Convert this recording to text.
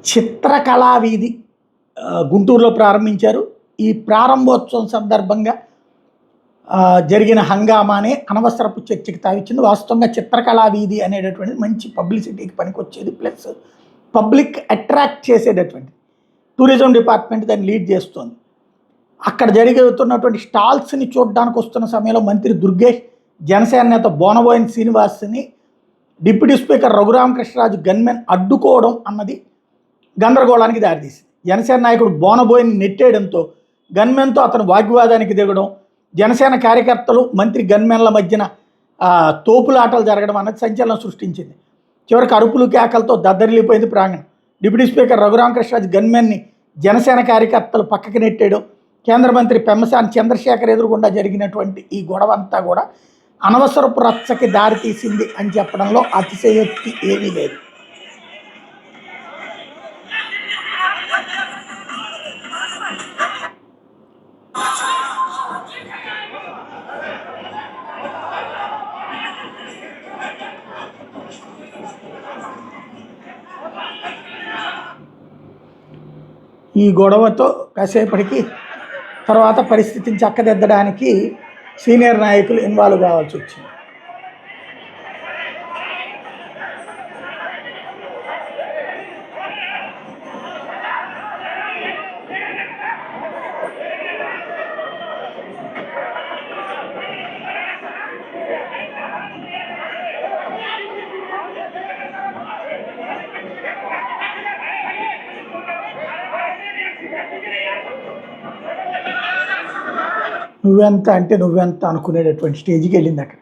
చిత్రకళా వీధి గుంటూరులో ప్రారంభించారు. ఈ ప్రారంభోత్సవం సందర్భంగా జరిగిన హంగామానే అనవసరపు చర్చకి తావిచ్చింది. వాస్తవంగా చిత్రకళా వీధి అనేటటువంటిది మంచి పబ్లిసిటీకి పనికొచ్చేది, ప్లస్ పబ్లిక్ అట్రాక్ట్ చేసేటటువంటి టూరిజం డిపార్ట్మెంట్ దాన్ని లీడ్ చేస్తోంది. అక్కడ జరుగుతున్నటువంటి స్టాల్స్ని చూడడానికి వస్తున్న సమయంలో మంత్రి దుర్గేష్, జనసేన నేత బోనబోయిన శ్రీనివాస్ని డిప్యూటీ స్పీకర్ రఘురామకృష్ణరాజు గన్మెన్ అడ్డుకోవడం అన్నది గందరగోళానికి దారితీసింది. జనసేన నాయకుడు బోనబోయిని నెట్టేయడంతో గన్మెన్తో అతను వాగ్వివాదానికి దిగడం, జనసేన కార్యకర్తలు మంత్రి గన్మెన్ల మధ్యన తోపులాటలు జరగడం అన్నది సంచలనం సృష్టించింది. చివరికి అరుపులు కేకలతో దద్దరిల్లిపోయింది ప్రాంగణం. డిప్యూటీ స్పీకర్ రఘురామకృష్ణరాజు గన్మెన్ని జనసేన కార్యకర్తలు పక్కకి నెట్టేయడం, కేంద్ర మంత్రి పెమ్మసాని చంద్రశేఖర్ ఎదురుగుండా జరిగినటువంటి ఈ గొడవ అంతా కూడా అనవసరపు రచ్చకి దారితీసింది అని చెప్పడంలో అతిశయోక్తి ఏమీ లేదు. ఈ గొడవతో కాసేపటికి తర్వాత పరిస్థితిని చక్కదిద్దడానికి సీనియర్ నాయకులు ఇన్వాల్వ్ కావాల్సి వచ్చింది. నువ్వెంత అంటే నువ్వెంత అనుకునేటటువంటి స్టేజ్కి వెళ్ళింది అక్కడ.